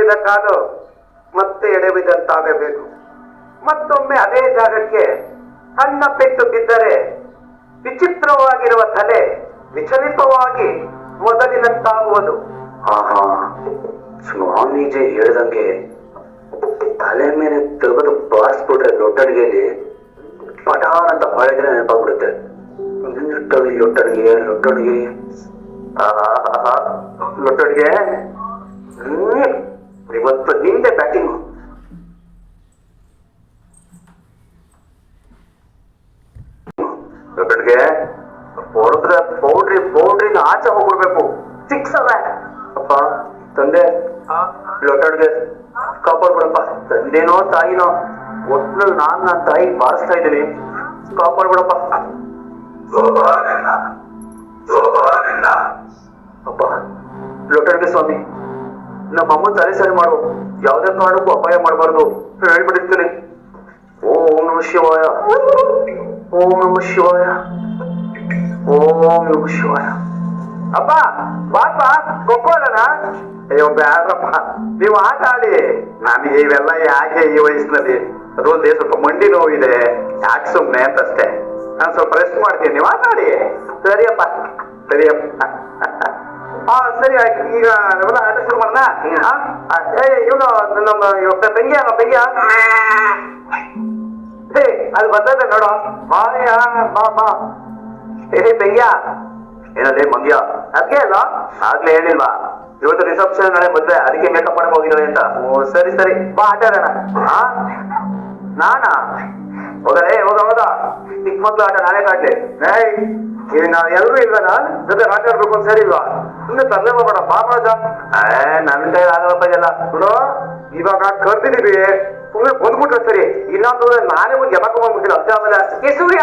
ಎಡವಿದ ಕಾಲು ಮತ್ತೆ ಎಡವಿದಂತಾಗಬೇಕು. ಮತ್ತೊಮ್ಮೆ ಅದೇ ಜಾಗಕ್ಕೆ ಸಣ್ಣ ಪೆಟ್ಟು ಬಿದ್ದರೆ ವಿಚಿತ್ರವಾಗಿರುವ ತಲೆ ವಿಚಲಿತವಾಗಿ ಮೊದಲಿನಂತಾಗುವುದು. ಆಹಾ, ಸ್ವಾಮೀಜಿ ಹೇಳ್ದಂಗೆ ತಲೆ ಮೇಲೆ ತೆಗೆದು ಬಾರಿಸ್ಬಿಟ್ರೆ ಲೊಟ್ಟಡಿಗೆಯಲ್ಲಿ ಪಠಾನ್ ಅಂತ ಹೊಳೆದ್ರೆ ನೆನಪಾಗ್ಬಿಡುತ್ತೆ. ಲೊಟ್ಟಡಿಗೆ ಲೊಟ್ಟಡಿಗೆ ಲೊಟ್ಟಡಿಗೆ ಇವತ್ತು ನಿಂದೆ ಬ್ಯಾಟಿಂಗ್. ಲೊಟ್ಟಡಿಗೆ ಹೊಡೆದ್ರೆ ಬೌಂಡ್ರಿನ ಆಚೆ ಹೋಗ್ಬಿಡ್ಬೇಕು. ಸಿಕ್ಸ್ ಅಲ್ಲ ಅಪ್ಪ. ತಂದೆ ಲೊಟ್ಟಡಿಗೆ ಕಾಪಾಡ್ಬಿಡಪ್ಪ. ತಂದೆನೋ ತಾಯಿನೋ ಒಟ್ನಲ್ಲಿ ನನ್ನ ತಾಯಿ ಬಾರಿಸ್ತಾ ಇದ್ದೀನಿ, ಕಾಪಾಡ್ಬಿಡಪ್ಪ. ಅಪ್ಪ ಲೊಟ್ಟಡಿಗೆ ಸ್ವಾಮಿ, ನಮ್ಮಮ್ಮ ತಲೆ ಸರಿ ಮಾಡು, ಯಾವುದೇ ಕಾರಣಕ್ಕೂ ಅಪಾಯ ಮಾಡಬಾರ್ದು ಹೇಳ್ಬಿಟ್ಟಿರ್ತೀನಿ. ಓಂ ನಮ ಶಿವಾಯ, ಓಂ ನಮ ಶಿವಾಯ, ಓಂ ನಮ ಶಿವಾಯ. ಅಪ್ಪ ಬಾಪ ಕೊಕ್ಕೋಡನ. ಅಯ್ಯೋ ಬ್ಯಾಡ್ರಪ್ಪ, ನೀವು ಆಟ ಆಡಿ. ನನಗೆ ಇವೆಲ್ಲ ಯಾಕೆ ಈ ವಯಸ್ಸಿನಲ್ಲಿ? ಅದೊಂದೇ ಸ್ವಲ್ಪ ಮಂಡಿ ನೋವಿದೆ, ಯಾಕೆ ಸುಮ್ಮನೆ ಅಂತಷ್ಟೇ. ನಾನು ಸ್ವಲ್ಪ ರೆಸ್ಟ್ ಮಾಡ್ತೀನಿ, ನೀವು ಆಟ ಆಡಿ. ಸರಿಯಪ್ಪ ಸರಿಯಪ್ಪ. ಹಾ ಸರಿ ಆಯ್ತು. ಈಗ ನಾವೆಲ್ಲ ಆಟ ಶುರು ಮಾಡೋಣ. ಇವನು ನಮ್ಮ ತಂಗಿ ಅಲ್ಲ ತಂಗಿಯ. ಹೇ ಅದು ಬರ್ತದೆ ನೋಡು. ಮಾಯ ಬಾ ಬಾ. ಏ ತಂಗಿಯ. ಏನದೇ ಮಂಗ್ಯ? ಅದಕ್ಕೆ ಅಲ್ಲ ಆಗ್ಲೇ ಹೇಳಿಲ್ವಾ ಇವತ್ತು ರಿಸೆಪ್ಷನ್ ನಾಳೆ ಮದ್ವೆ, ಅದಕ್ಕೆ ಮೇಕಪ್ ಮಾಡಕ್ ಹೋಗಿದ್ದಾಳೆ ಅಂತ. ಓ ಸರಿ ಸರಿ ಬಾ ಆಟ ಆಡೋಣ. ನಾನಾ ಹೋಗಲೇ ಹೋದ ಚಿಕ್ಕ ಮಕ್ಳು ಆಟ ನಾನೇ ಕಾಡ್ಲಿ. ಈಗ ನಾವ್ ಎಲ್ಲರೂ ಇಲ್ವನ ಜೊತೆ ಆಟ ಆಡ್ಬೇಕು ಅಂತ ಸರಿ ಇಲ್ವಾ? ಸುಮ್ಮನೆ ತಂದೆ ಮಾಡ್ಬೇಡ ಪಾಪರಾಜ. ನನ್ನ ಕೈ ಆಗಲ್ಲಪ್ಪ ಇದೆಲ್ಲ. ನೋಡು ಇವಾಗ ಕರ್ತಿದೀವಿ, ಸುಮ್ಮನೆ ಬಂದ್ಬಿಟ್ರೆ ಸರಿ. ಇನ್ನೊಂದು ನಾನೇ ಒಂದು ಎಬಕ ಬಂದ್ಬಿಟ್ಟಿಲ್ಲ. ಅಷ್ಟೇ ಆಮೇಲೆ ಏ ಸೂರ್ಯ,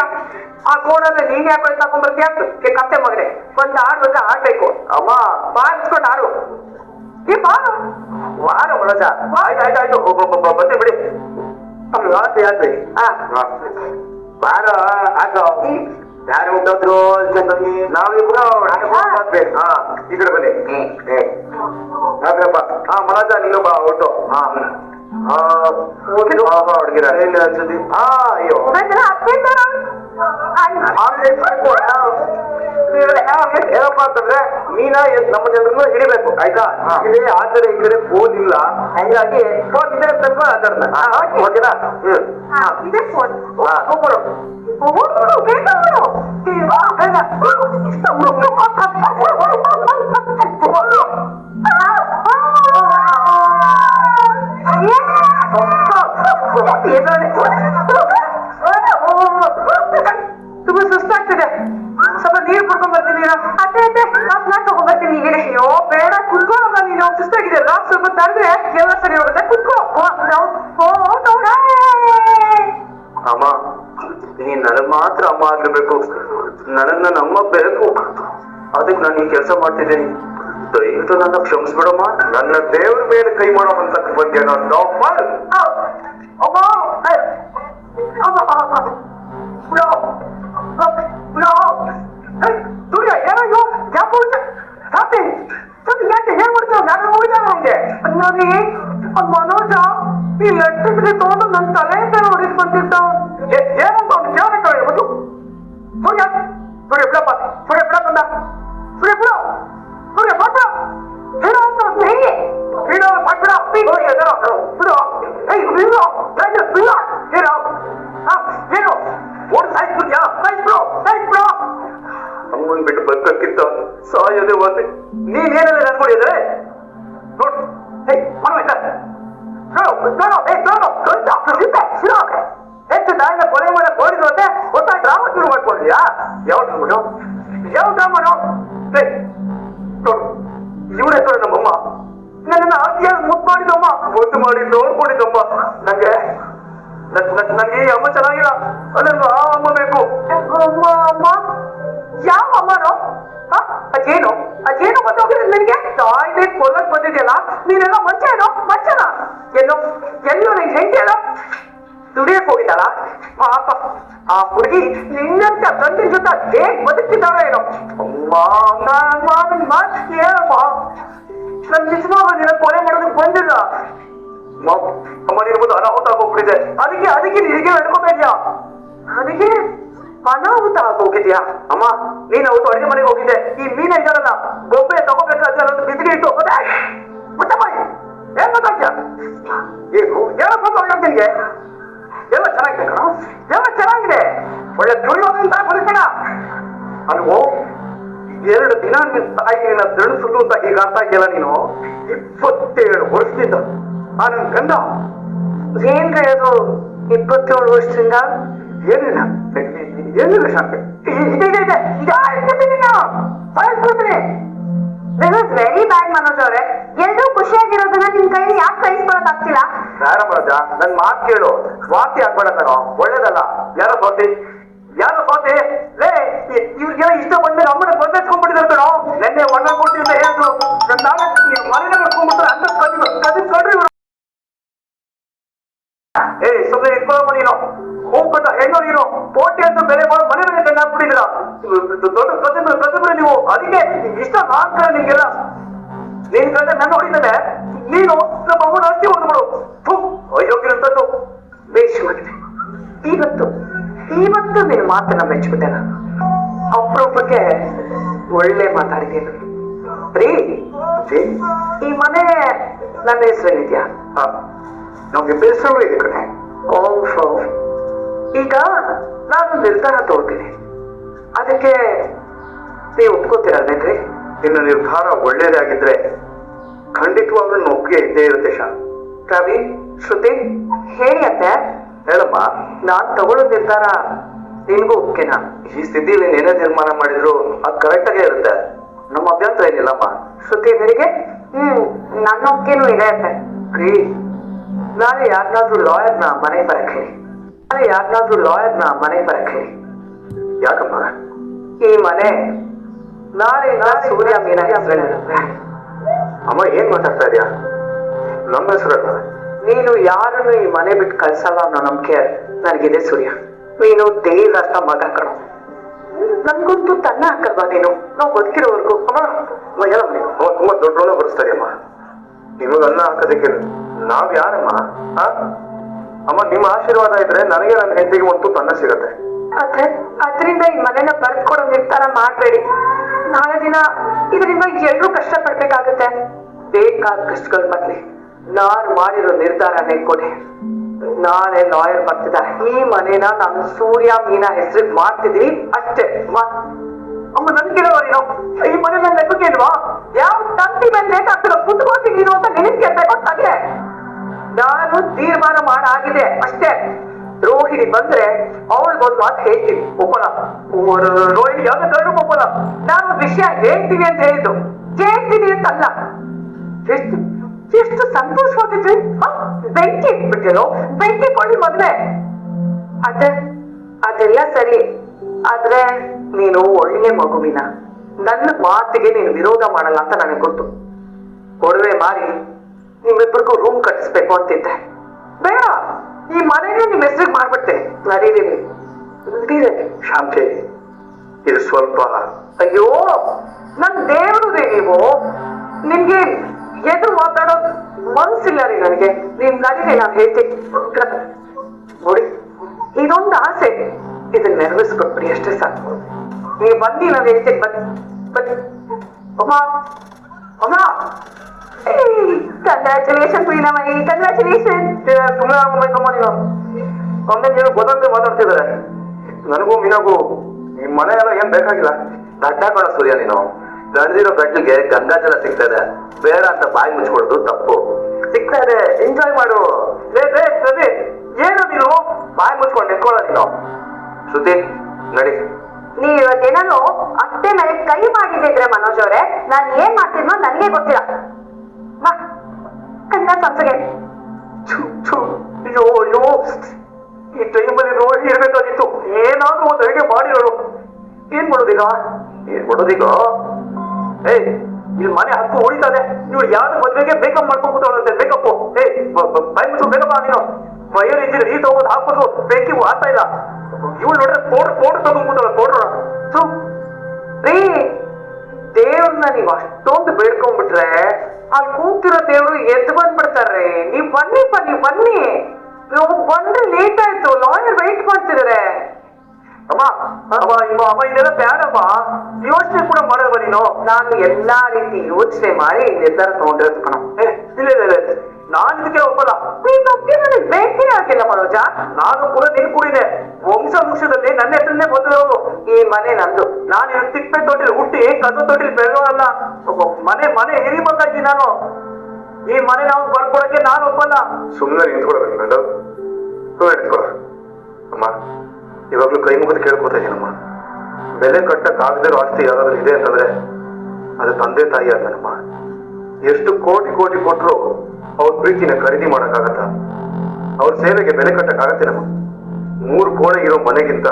ಆ ಕೋಣಲ್ಲಿ ನೀನ್ ಯಾಕೆ ತಕೊಂಡ್ಬರ್ತೀಯ? ಕತ್ತೆ ಮಗನೆ ಒಂದು ಆಡ್ಬೇಕು, ಆಡ್ಬೇಕು. ಅಮ್ಮ ಬಾರಿಸ್ಕೊಂಡು ಆಡು. ಈ ಬಾರು ವಾರ ಒಳಜ. ಆಯ್ತಾಯ್ತು ಬಂದೆ ಬಿಡಿ. ಆಯ್ತು ಯಾತ್ರಿ. ಬಾರ ಆಟೋ ಯಾರು ಹುಟ್ಟೋದ್ರು ನಾವಿಬ್ರು ಆಗ್ಬೇಕು. ಈ ಕಡೆ ಬನ್ನಿ. ಮನೋಜ ನೀನು ಬಾ ಹೊಟ್ಟು. ಹುಡುಗಿರ ಅನ್ಸುತ್ತಿ. ಅಯ್ಯೋ ಏನಪ್ಪಾ ಅಂತಂದ್ರೆ ನೀನ ನಮ್ಮ ಜನರನ್ನು ಹಿಡಿಬೇಕು ಆಯ್ತಾ? ಇಲ್ಲಿ ಆ ಕಡೆ ಈ ಕಡೆ ಫೋನ್ ಇಲ್ಲ, ಹಂಗಾಗಿ ಫೋನ್ ಇದೆ ಅಂತ ಆಟಾಡ್ನ. ಓಕೆನಾ? ತುಂಬಾ ಸುಸ್ತಾಗ್ತದೆ, ಸ್ವಲ್ಪ ನೀರು ಕುಡ್ಕೊಂಡ್ ಬರ್ತೀನಿ. ಅತ್ತೆ ಅತ್ತೆ ನಾನು ತಗೊಂಡ್ಬರ್ತೀನಿ. ಈಗ ಅಯ್ಯೋ ಬೇಡ ಕುತ್ಕೊಳ್ಳೋಣ, ನೀನು ಸುಸ್ತಾಗಿದೆಯಲ್ಲ, ಸ್ವಲ್ಪ ತರದ್ರೆ ಎಲ್ಲ ಸರಿ ಹೋಗುತ್ತೆ. ಕುತ್ಕೋ. ಅಮ್ಮ ನೀನ್ ನನಗ್ ಮಾತ್ರ ಅಮ್ಮ ಆಗಿರ್ಬೇಕು, ನನಗ್ ನನ್ನ ಅಮ್ಮ ಬೇಕು. ಅದಕ್ಕೆ ನಾನು ಈ ಕೆಲಸ ಮಾಡ್ತಿದ್ದೀನಿ, ದಯವಿಟ್ಟು ನನ್ನ ಕ್ಷಮಿಸ್ಬಿಡಮ್ಮ. ನನ್ನ ದೇವ್ರ ಮೇಲೆ ಕೈ ಮಾಡೋ ಅಂತ ಬಂದೆ ನಾನು. ಸೂರ್ಯ ಏನೋ ಯಾಕೆ ಏನ್ ಮಾಡ್ತಾವ? ನಾನು ಹೋಗಿದ್ದೆ ನೋಡಿ ಮನೋಜ ಈ ಲಟ್ಟಿಗೆ ತಗೊಂಡು ನನ್ನ ತಲೆ ಹೊಡಿಸ್ ಬಂದಿದ್ದ. ಏನಂತ ಅವ್ನು ಕೇಳಬೇಕು ಇವತ್ತು. ಸೂರ್ಯ ಸೂರ್ಯ ಬಿಡಪ್ಪ, ಸೂರ್ಯ ಬಿಡ ಬಂದ. ಸೂರ್ಯ ಬಿಡು, ಸೂರ್ಯ ಪಾಠ ಬಿಡು ಅಂತ ಹೇಗೆ ಬಿಡು ಬಿಡ ಬಿಡು ಏನು ಓಡ್ ಸಾಯಿಸ್ಬಿಡ್ಯಾ? ಸಾಯಿಸ್ಬಿಡು ಸಾಯಿಸ್ಬಿಡು. ಅಮ್ಮನ್ ಬಿಟ್ಟು ಬದುಕಕ್ಕಿಂತ ಸಾಯೋದೇ ಒಂದೇ. ನೀನೇನೆಲ್ಲ ನನ್ಕೊಂಡಿದ್ರೆ ನೋಡು. ಹೆಚ್ಚು ದಾರಿನ ಕೊಲೆ ಮಾಡಕ್ ಹೋಗಿದ್ರು ಅಂತೆ ಹೊಸ ಡ್ರಾಮಾ ಶುರು ಮಾಡ್ಕೊಂಡಿದ್ಯಾ? ಯಾವ ಡ್ರಾಮನು? ಯಾವ ಡ್ರಾಮನು? ನೋಡು ಇವ್ರ ಹೆಸರು ನಮ್ಮಮ್ಮ ನನ್ನನ್ನು ಆರ್ತಿಯಾಗಿ ಮುದ್ದು ಮಾಡಿದಮ್ಮ, ಮುದ್ದು ಮಾಡಿ ನೋಡ್ಕೊಂಡಿದ್ದಮ್ಮ. ನಂಗೆ ಈ ಅಮ್ಮ ಚೆನ್ನಾಗಿಲ್ಲ, ನನಗೆ ಆ ಅಮ್ಮ ಬೇಕು. ಅಮ್ಮ ಅಮ್ಮ ಯಾವ ಅಮ್ಮನೋ? ಅದೇನು ಅದೇನು ಗೊತ್ತಾಗಿರೋದು ನನಗೆ. ತಾಯಿಗೆ ಕೊಲ್ಲಕ್ ಬಂದಿದ್ಯಲ್ಲ ನೀನೆಲ್ಲ ಮಂಚೇನೋ? ಮಂಚನ ಎಲ್ಲೋ ನಿನ್ ಹೆಂಡತಿ ಅಲ್ಲ ದುಡಿಯಕ್ ಹೋಗಿದ್ದಾಳ ಪಾಪ. ಆ ಹುಡುಗಿ ನಿನ್ನಂತ ಗಂಡಿನ ಜೊತೆ ಹೇಗ್ ಬದುಕ್ತಿದ್ದಾಳ ಏನೋ. ಅಮ್ಮ ನನ್ ನಿಜವಾಗ ನಿನ್ನ ಕೊಲೆ ಮಾಡೋದಕ್ಕೆ ಬಂದಿಲ್ಲ. ಅಮ್ಮ ನೀನು ಮುಂದೆ ಅನಾಹುತ ಆಗೋಗ್ಬಿಟ್ಟಿದೆ. ಅದಕ್ಕೆ ಹೀಗೆ ನಡ್ಕೋತಾ ಇದ್ಯಾ? ಅದಕ್ಕೆ ಅನಾಹುತ ಆಗೋಗಿದ್ಯಾ? ಅಮ್ಮ ನೀನ್ ಅವತ್ತು ಅಡಿಗೆ ಮನೆಗೆ ಹೋಗಿದ್ದೆ, ಈ ಮೀನ ಇದ್ದಾರಲ್ಲ ಬೊಬ್ಬೆ ತಗೋಬೇಕಾದ್ರೆ ಒಂದು ಬಿದ್ದಿಗೆ ಇತ್ತು ಏನ್ ಗೊತ್ತಾಗ್ಯಾ? ಏನು ಏನೋ ನಿನ್ಗೆ ಎಲ್ಲ ಚೆನ್ನಾಗಿದೆ ಕಣ, ಎಲ್ಲ ಚೆನ್ನಾಗಿದೆ, ಒಳ್ಳೆ ದುಡಿಯೋದಂತ ಬದುಕಣ. ಅಲ್ವೋ 2 ದಿನ ನಿನ್ ತಾಯಿನ ತಿಳಿಸುದು ಅಂತ ಹೀಗಾಗ್ತಾ ಇದೆಯಲ್ಲ ನೀನು. 27 ವರ್ಷದಿಂದ ಆ ನನ್ ಗಂಡ ಏನ್ರಿ ಅದು 27 ವರ್ಷದಿಂದ? ಏನಿಲ್ಲ ಏನಿಲ್ಲ ಶಾಂತಿ, ವೆರಿ ಬ್ಯಾಡ್ ಮನೋಜ್ ಅವರೇ. ಎಲ್ರೂ ಖುಷಿಯಾಗಿರೋದನ್ನ ನಿಮ್ ಕೈಲಿ ಯಾಕೆ ಕಳಿಸ್ಕೊಳಕ್ ಆಗ್ತಿಲ್ಲ? ಬೇಡ ಮನೋಜ, ನನ್ ಮಾತು ಕೇಳು, ವಾಸಿ ಆಗ್ಬೇಡ ಕಣೋ, ಒಳ್ಳೇದಲ್ಲ. ಯಾರೋ ಸ್ವಾತಿ ಲೇ ಇವ್ರಿಗೆಲ್ಲ ಇಷ್ಟ ಬಂದ್ಮೇಲೆ ಅಮ್ಮನ ಬಂದೇಸ್ಕೊಂಡ್ಬಿಟ್ಟಿದ್ದಾರೆ ಕಣೋ. ನೆನ್ನೆ ಒಣ್ಣ ಕೊಡ್ತೀವಿ ಅಂತ ಹೇಳಿದ್ರು, ನನ್ನ ನಾಳೆ ಮನೆನ ಕರ್ಕೊಂಡ್ಬಿಟ್ರೆ ಅಂತ ಕದ್ರಿ ಇವ್ರು. ಸುಮ್ಮನೆ ಇಟ್ಕೊಳ್ಳಮ್ಮ ನೀನು, ಹೂ ಕಟ್ಟ ಹೆಣ್ಣು ನೀನು, ಕೋಟಿ ಅಂತ ಬೆಲೆ ಮಾಡೋ ಮನೆ ಮೇಲೆ ಕಣ್ಣು ಹಾಕ್ಬಿಟ್ಟಿದ್ರ ದೊಡ್ಡ ಪ್ರತಿಭೆ ನೀವು. ಅದಕ್ಕೆ ಇಷ್ಟ ಮಾತ್ರ ನಿಮ್ಗೆಲ್ಲ. ನಿನ್ ಗಂಡ ನನ್ನ ಹೊಡಿತಾನೆ, ನೀನು ನಮ್ಮ ಅಮ್ಮನ ಅಸ್ತಿ ಹೊಡೆದ್ಬಿಡು. ಅಯೋಗ್ಯರಂತದ್ದು ಬೇಷವಾಗಿದೆ. ಇವತ್ತು ನಿನ್ನ ಮಾತನ್ನ ಮೆಚ್ಚಿಬಿಟ್ಟೆ ನಾನು. ಅಪರೂಪಕ್ಕೆ ಒಳ್ಳೆ ಮಾತಾಡಿದ್ದೀನಿ ರೀ. ಈ ಮನೆ ನನ್ನ ಹೆಸರೇನಿದ್ಯಾ? ನಮ್ಗೆ ಬೇಸರ ಇದೆ ಕಣೆ. ಓಹೋ, ಈಗ ನಾನು ನಿರ್ಧಾರ ತಗೋತೀನಿ, ಅದಕ್ಕೆ ನೀವು ಒಪ್ಕೋತೀರಲ್ವೇನ್ರಿ? ನಿನ್ನ ನಿರ್ಧಾರ ಒಳ್ಳೇದಾಗಿದ್ರೆ ಖಂಡಿತವಾಗ್ಲೂ ಒಪ್ಪಿಗೆ ಇದ್ದೇ ಇರುತ್ತೆ ಶಾ. ರವಿ, ಶ್ರುತಿ ಹೇಳಿ ಅತ್ತೆ. ಹೇಳಮ್ಮ, ನಾನ್ ತಗೊಳ್ಳೋ ನಿರ್ಧಾರ ನಿನ್ಗೂ ಒಪ್ಕೆನಾ? ಈ ಸ್ಥಿತಿಲಿ ಏನೇ ತೀರ್ಮಾನ ಮಾಡಿದ್ರು ಅದು ಕರೆಕ್ಟ್ ಆಗೇ ಇರುತ್ತೆ, ನಮ್ಮ ಅಭ್ಯಂತರ ಏನಿಲ್ಲಮ್ಮ. ಶ್ರುತಿ ನಿನಗೆ? ನನ್ನ ಒಪ್ಕೆನೂ ಇದೆ ಅತ್ತೆ. ರೀ, ನಾಳೆ ಯಾರನ್ನಾದ್ರೂ ಲಾಯರ್ನ ಮನೆಗೆ ಬರಕ್ ಹೇಳಿ. ಯಾಕಮ್ಮ? ಈ ಮನೆ ನಾಳೆ ಸೂರ್ಯ ಮೀನ ಹೆಸರಿರುತ್ತೆ. ಅಮ್ಮ ಏನ್ ಮಾತಾಡ್ತಾ ಇದೀಯಾ? ನಮ್ಮ ಹೆಸರಲ್ಲ. ನೀನು ಯಾರನ್ನು ಈ ಮನೆ ಬಿಟ್ಟು ಕಳ್ಸಲ್ಲ ಅನ್ನೋ ನಂಬಿಕೆ ನನಗಿದೆ ಸೂರ್ಯ. ನೀನು ದೇವರಷ್ಟ ಮಗ ಕಣೋ, ನನ್ಗಂತೂ ತನ್ನ ಹಾಕಲ್ವಾ ನೀನು? ನಾವು ಬದುಕಿರೋವರೆಗೂ. ಅಮ್ಮ ಹೇಳಮ್ಮ, ನೀನು ತುಂಬಾ ದೊಡ್ಡ ಬರೆಸ್ತಾರೆ ಅಮ್ಮ. ನಿಮಗ ಅನ್ನ ಹಾಕೋದಕ್ಕೆ ನಾವ್ ಯಾರಮ್ಮ? ಅಮ್ಮ, ನಿಮ್ಮ ಆಶೀರ್ವಾದ ಇದ್ರೆ ನನಗೆ ನನ್ನ ಹೆಂಡತಿಗೆ ಒಂದು ತನ್ನ ಸಿಗತ್ತೆ. ಅದ್ರಿಂದ ಈ ಮನೆನ ಬರ್ಕೊಡೋ ನಿರ್ಧಾರ ಮಾಡ್ಬೇಡಿ. ನಾಳೆ ದಿನ ಇದರಿಂದ ಎಲ್ರೂ ಕಷ್ಟ ಪಡ್ಬೇಕಾಗತ್ತೆ. ಬೇಕಾದ ಕಷ್ಟಗಳ ಬದಲಿ ನಾನು ಮಾಡಿರೋ ನಿರ್ಧಾರನೇ ಕೊಡಿ. ನಾಳೆ ಲಾಯರ್ ಬರ್ತಿದ್ದಾರೆ. ಈ ಮನೇನ ನಾನು ಸೂರ್ಯ ಮೀನ ಹೆಸರಿಗೆ ಮಾಡ್ತಿದೀನಿ ಅಷ್ಟೇ. ಅಮ್ಮ ನನ್ಗಿರೋ ನೀನು ಈ ಮನೆ ನನ್ನ ಲೆಕ್ಕಕ್ಕೆ ಇಲ್ವಾ? ಯಾವ ತಂತಿ ಮೇಲೆ ಬೇಕಾಗ್ತಿರೋ ಪುಟ್ಕೋಸಿ ನೀನು ಅಂತ ನಿನಗೆ ಗೊತ್ತಾಗೆ. ನಾನು ತೀರ್ಮಾನ ಮಾಡಾಗಿದೆ ಅಷ್ಟೇ. ರೋಹಿಣಿ ಬಂದ್ರೆ ಅವಳಿಗೊಂದು ಮಾತು ಹೇಳ್ತೀನಿ, ಒಪ್ಪಲ್ಲ. ರೋಹಿಣಿ ಯಾವ್ದು ಕರ್ಡು ಒಪ್ಪಲ್ಲ. ನಾನು ವಿಷಯ ಹೇಳ್ತೀನಿ ಅಂತ ಹೇಳಿದ್ದು, ಕೇಳ್ತೀನಿ ಅಂತಲ್ಲ. ಎಷ್ಟು ಸಂತೋಷವಾಗಿದ್ವಿ. ಬೆಂಕಿ ಇಟ್ಬಿಟ್ಟಿರೋ, ಬೆಂಕಿ ಕೊಳ್ಳಿ ಮದ್ವೆ. ಅದೆಲ್ಲ ಸರಿ, ಆದ್ರೆ ನೀನು ಒಳ್ಳೆ ಮಗುವಿನ, ನನ್ನ ಮಾತಿಗೆ ನೀನು ವಿರೋಧ ಮಾಡಲ್ಲ ಅಂತ ನನಗೆ ಗೊತ್ತು. ಒಡವೆ ಮಾರಿ ನಿಮ್ಮಿಬ್ಬರಿಗೂ ರೂಮ್ ಕಟ್ಟಿಸ್ಬೇಕು ಅಂತಿದ್ದೆ. ಬೇಡ, ಈ ಮನೆನೇ ನಿಮ್ ಹೆಸರಿಗೆ ಮಾಡ್ಬಿಡ್ತೇನೆ. ನಡೀರಿ ಶಾಂತಿ, ಇದು ಸ್ವಲ್ಪ. ಅಯ್ಯೋ ನನ್ ದೇವ್ರದೇ ನೀವು. ನಿಮ್ಗೆ ಎದುರು ಮಾತಾಡೋದು ಮನ್ಸಿಲ್ಲ ರೀ ನನಗೆ. ನೀವ್ ನಡೀರಿ, ನಾನು ಹೇಳ್ತೀನಿ. ನೋಡಿ, ಇದೊಂದು ಆಸೆ, ಇದನ್ನ ನೆರವೇರಿಸ್ಕೊಟ್ಬಿಡಿ ಅಷ್ಟೇ ಸಾಕು. ನೀವು ಬನ್ನಿ, ನಾನು ಹೇಳ್ತೀನಿ. ಬನ್ನಿ ಅಮ್ಮ. Congratulation Preenamayi, congratulation. ನೀನು ಗೊತ್ತಂತೆ ಮಾತಾಡ್ತಿದ್ದಾರೆ. ನನಗೂ ಮೀನಾಗೂ ಈ ಮನೆ ಎಲ್ಲ ಏನ್ ಬೇಕಾಗಿಲ್ಲ. ಗಡ್ಡ ಕೊಡ ಸೂರ್ಯ, ನೀನು ಗಂಡಿರೋ ಗಂಟ್ಲಿಗೆ ಗಂಗಾಜಲ ಸಿಗ್ತದೆ, ಬೇಡ ಅಂತ ಬಾಯಿ ಮುಚ್ಕೊಡೋದು ತಪ್ಪು. ಸಿಗ್ತಾ ಇದೆ, ಎಂಜಾಯ್ ಮಾಡು. ಏನು ನೀನು ಬಾಯಿ ಮುಚ್ಕೊಂಡು ನಿಂತ್ಕೊಳ್ಳೋ ನೀನು? ಶ್ರುತಿ ನಡಿ. ನೀವ್ ಇವತ್ತೇನಾದ್ರು ಅಷ್ಟೇ ಮೇಲೆ ಕೈ ಮಾಡಿದ್ರೆ ಮನೋಜ್ ಅವರೇ, ನಾನ್ ಏನ್ ಮಾಡ್ತಿದ್ನೋ ನನಗೆ ಗೊತ್ತಿಲ್ಲ. ಬಾ ಕನ್ನ ಸಂಸಗೆ. ಅಯ್ಯೋ, ಈ ಟೈಮಲ್ಲಿ ರೋಹಿಣಿ ಇರ್ಬೇಕಾಗಿತ್ತು. ಏನಾದ್ರೂ ಒಂದು ಅಡಿಗೆ ಮಾಡಿರೋಳು. ಏನ್ ಮಾಡೋದೀಗ? ಇಲ್ಲಿ ಮನೆ ಹಕ್ಕು ಉಳಿತದೆ. ಇವ್ರು ಯಾವ್ದು ಮದ್ವೆಗೆ ಬೇಕಪ್ ಮಾಡ್ಕೊಂಡು ಕೂತಾಳಂತೆ. ಬೇಕಪ್ ಬೈ ಮುಚ್ಚು ಬೇಕಪ್ಪ. ನೀನು ಫೈರ್ ಇಂಜಿನ್ ರೀ ತಗೋದು ಹಾಕೋದು ಬೆಂಕಿ ಆಗ್ತಾ ಇಲ್ಲ. ಇವಳು ನೋಡ್ರೆ ಪೌಡ್ರ್ ತಗೊಂಡ್ ಕೂತಾಳ. ಪೌಡ್ರ ರೀ, ದೇವ್ರನ್ನ ನೀವು ಅಷ್ಟೊಂದು ಬೇಡ್ಕೊಂಡ್ಬಿಟ್ರೆ ಅಲ್ಲಿ ಕೂತಿರೋ ದೇವ್ರು ಎದ್ದು ಬಂದ್ಬಿಡ್ತಾರೆ. ನೀವ್ ಬನ್ನಿಪ್ಪ, ನೀವ್ ಬನ್ನಿ. ನೀವು ಬಂದ್ರೆ ಲೇಟ್ ಆಯ್ತು, ಲಾಯರ್ ವೆಯ್ಟ್ ಮಾಡ್ತಿದಾರೆ. ಅಮ್ಮ ಅಮ್ಮ ಅಮ್ಮ ಇದೆಲ್ಲ ಬ್ಯಾಡಮ್ಮ, ಯೋಚನೆ ಕೂಡ ಮಾಡಲ್ವ ನೀನು? ನಾನು ಎಲ್ಲಾ ರೀತಿ ಯೋಚನೆ ಮಾಡಿ ನಿರ್ಧಾರ ತಗೊಂಡಿರೋದು ಕಣ. ಇಲ್ಲ ಇಲ್ಲ ಇಲ್ಲ, ನಾನು ಇದಕ್ಕೆ ಒಪ್ಪಲ್ಲ. ನನಗೆ ಬೇಕೇ ಆಗಿಲ್ಲ ಮನೋಜ. ನಾನು ಕೂಡ ನೀನ್ ಕೂಡಿದೆ. ವಂಶದಲ್ಲಿ ನನ್ನ ಹೆಸರನ್ನೇ ಬಂದಿರೋದು. ಈ ಮನೆ ನಂದು. ನಾನು ತಿಪ್ಪೆ ತೊಟ್ಟಿಲ್ ಹುಟ್ಟಿ ಕಸ ತೊಟ್ಟಿಲ್ ಬೆಳೆಯೋಲ್ಲ. ಮನೆ ಹಿರಿ ಮಗ ಇದ್ದೀನಿ ನಾನು. ಈ ಮನೆ ನಾವು ಬರ್ಕೊಡಕ್ಕೆ ನಾನು ಒಪ್ಪಲ್ಲ. ಸುಮ್ಮನೆ ನಿಂತ್ಕೊಳ್ಬೇಕು ಗಂಡು, ನಿಂತ್ಕೊಳ. ಅಮ್ಮ ಇವಾಗ್ಲೂ ಕೈ ಮುಗಿದು ಕೇಳ್ಕೊತಾ ಇದ್ದೀನಮ್ಮ, ಬೆಲೆ ಕಟ್ಟಕ್ಕಾಗದಿರೋ ಆಸ್ತಿ ಯಾವ್ದಾದ್ರು ಇದೆ ಅಂತಂದ್ರೆ ಅದು ತಂದೆ ತಾಯಿ ಅಲ್ಲನಮ್ಮ. ಎಷ್ಟು ಕೋಟಿ ಕೋಟಿ ಕೊಟ್ಟರು ಅವ್ರ ಪ್ರೀತಿನ ಖರೀದಿ ಮಾಡಕ್ಕಾಗತ್ತ? ಅವ್ರ ಸೇವೆಗೆ ಬೆಲೆ ಕಟ್ಟಕ್ಕಾಗತ್ತೇನಮ್ಮ? 3 ಕೋಣೆ ಇರೋ ಮನೆಗಿಂತ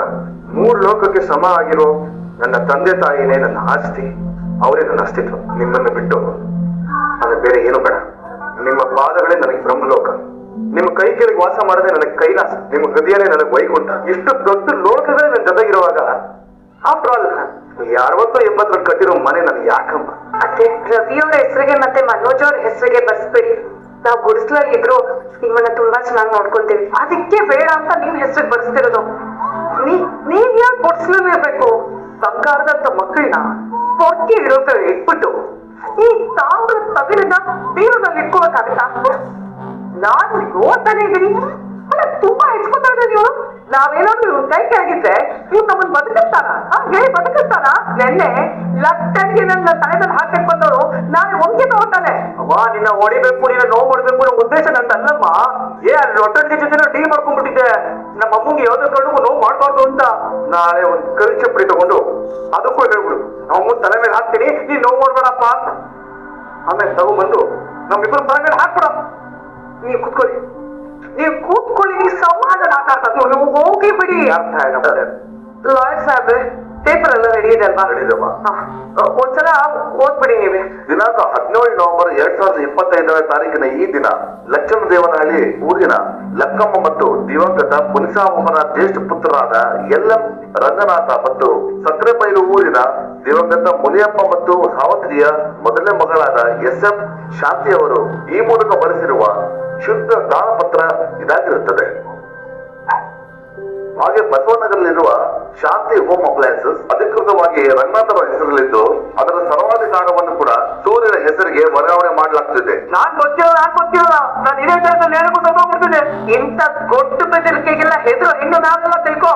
3 ಲೋಕಕ್ಕೆ ಸಮ ಆಗಿರೋ ನನ್ನ ತಂದೆ ತಾಯಿನೇ ನನ್ನ ಆಸ್ತಿ, ಅವರೇ ನನ್ನ ಅಸ್ತಿತ್ವ. ನಿಮ್ಮನ್ನು ಬಿಟ್ಟು ನನಗೆ ಬೇರೆ ಏನು ಬೇಡ. ನಿಮ್ಮ ಪಾದಗಳೇ ನನಗೆ ಬ್ರಹ್ಮಲೋಕ, ನಿಮ್ಮ ಕೈ ಕೆಳಗೆ ವಾಸ ಮಾಡದೆ ನನಗೆ ಕೈಲಾಸ, ನಿಮ್ಮ ಹೃದಯನೇ ನನಗೆ ವೈಕುಂಠ. ಇಷ್ಟು ದೊಡ್ಡ ಲೋಕಗಳೇ ನನ್ನ ಜೊತೆಗಿರುವಾಗ ಆಫ್ಟರ್ ಆಲ್ 60-80 ಕಟ್ಟಿರೋ ಮನೆ ನನಗೆ ಯಾಕಮ್ಮ? ಅತ್ತೆ, ರವಿಯವರ ಹೆಸರಿಗೆ ಮತ್ತೆ ಮನೋಜ್ ಅವ್ರ ಹೆಸರಿಗೆ ಬರ್ಸ್ಬೇಡಿ. ನಾವು ಗುಡಿಸ್ಲಲ್ಲಿ ಇದ್ರು ನಿಮ್ಮನ್ನ ತುಂಬಾ ಚೆನ್ನಾಗಿ ನೋಡ್ಕೊಂತೀವಿ. ಅದಕ್ಕೆ ಬೇಡ ಅಂತ ನೀವ್ ಹೆಸರಿಗೆ ಬರ್ಸ್ತಿರೋದು. ನೀವ್ ಯಾಕೆ ಗುಡಿಸ್ಲಲ್ಲಿ ಇರ್ಬೇಕು? ಬಂಗಾರದಂತ ಮಕ್ಕಳನ್ನ ಹೊಟ್ಟೆ ಇರೋದ್ರಲ್ಲಿ ಇಟ್ಬಿಟ್ಟು ಈ ತಾಮ್ರದ ತಗಲಿನ ಬೀರುನಲ್ಲಿ ಇಟ್ಕೋಬೇಕಾಗತ್ತಾ? ನಾನು ಓದ್ತಾನೆ ಇದ್ದೀನಿ, ತುಂಬಾ ಹೆಚ್ಕೊತಾ ಇದ್ದೀನಿ. ಇವರು ನಾವೇನಾದ್ರೂ ಇವ್ರ ಕೈ ಕೆಳಗಿದ್ರೆ ಇವ್ ನಮ್ಮನ್ನ ಬದುಕಿಸ್ತಾರ? ಹೇಳಿ ಬದುಕಿಸ್ತಾರ? ನೆನ್ನೆ ಲಟ್ಟಣಿಗೆ ನನ್ನ ತಲೆ ಮೇಲೆ ಹಾಕಕ್ ಬಂದವರು ನಾನು ಒಮ್ಗೆ ತಗೋತಾನೆ. ಅವ್ವ ನಿನ್ನ ಹೊಡಿಬೇಕು, ನಿನ್ನ ನೋವು ಮಾಡ್ಬೇಕು ಅನ್ನೋ ಉದ್ದೇಶ ನಂದಲ್ಲಮ್ಮ. ಲೊಟ್ಟಣಿಗೆ ಜೊತೆ ಡೀಲ್ ಮಾಡ್ಕೊಂಡ್ಬಿಟ್ಟಿದ್ದೆ. ನಮ್ಮ ಅಮ್ಮಂಗೆ ಯಾವ್ದೋ ಕಡೆಗೂ ನೋವು ಮಾಡ್ಬಾರ್ದು ಅಂತ. ನಾಳೆ ಒಂದು ಕಲ್ ಚಪ್ಪಡಿ ತಗೊಂಡು ಅದಕ್ಕೂ ಹೇಳ್ಬಿಡು, ನಾವು ತಲೆ ಮೇಲೆ ಹಾಕ್ತೀನಿ, ನೀನ್ ನೋವು ಮಾಡ್ಬೇಡಪ್ಪ ಅಂತ. ಆಮೇಲೆ ತಗೊಂಡ್ಬಂದು ನಮ್ಮಿಬ್ಬರು ತಲೆ ಮೇಲೆ ಹಾಕ್ಬಿಡ. ನೀವು ಕೂತ್ಕೊಳ್ಳಿ, ನೀವು ಕೂತ್ಕೊಳ್ಳಿ. ನೀವು ಸಮಾಧಾನ ಆಗ್ತಾ ನೀವು ಹೋಗಿ ಬಿಡಿ. ಅರ್ಥ ಆಗಲ್ಲ. ಲಾಯರ್ ಸಾಹೇಬ್ರೆ, ಪೇಪರ್ ಎಲ್ಲ ರೆಡಿ ಇದೆ ಅಲ್ವಾ? ರೆಡಿದಮ್ಮ. ಒಂದ್ಸಲ ಓದ್ಬಿಡಿ ನೀವೇ. ದಿನಾಂಕ 17 ನವೆಂಬರ್ 2025ನೇ ತಾರೀಕಿನ ಈ ದಿನ ಲಕ್ಷಣದೇವನಹಳ್ಳಿ ಊರಿನ ಲಕ್ಕಮ್ಮ ಮತ್ತು ದಿವಂಗತ ಮುನಿಸಾಮಮ್ಮನ ಜ್ಯೇಷ್ಠ ಪುತ್ರರಾದ ಎಲ್.ಎಂ. ರಂಗನಾಥ ಮತ್ತು ಸಕ್ರೆಬೈಲು ಊರಿನ ದಿವಂಗತ ಮುನಿಯಪ್ಪ ಮತ್ತು ಸಾವತ್ರಿಯ ಮೊದಲನೇ ಮಗಳಾದ ಎಸ್.ಎಂ. ಶಾಂತಿಯವರು ಈ ಮೂಲಕ ಬರೆಸಿರುವ ಶುದ್ಧ ದಾನಪತ್ರ ಇದಾಗಿರುತ್ತದೆ. ಹಾಗೆ ಬಸವನಗರಲ್ಲಿರುವ ಶಾಂತಿ ಹೋಮ್ ಅಪ್ಲಯನ್ಸಸ್ ಅಧಿಕೃತವಾಗಿ ರಂಗನಾಥರ ಹೆಸರಲ್ಲಿದ್ದು ಅದರ ಸರ್ವಾಧಿಕಾರವನ್ನು ಕೂಡ ಸೂರ್ಯನ ಹೆಸರಿಗೆ ವರ್ಗಾವಣೆ ಮಾಡಲಾಗ್ತಿದೆ. ನಾನ್ ಗೊತ್ತಿರೋ ನಾನು ಇದೇ ತರ ನೇರಕ್ಕೂ ತಗೊಂಡ್ಬಿಡ್ತಿದ್ದೆ. ಇಂಥ ಗೊತ್ತು ಬೆದರಿಕೆಗೆಲ್ಲ ಹೆದ್ರು ಹೆಣ್ಣು ನಾವೆಲ್ಲ ತಿಳ್ಕೊ.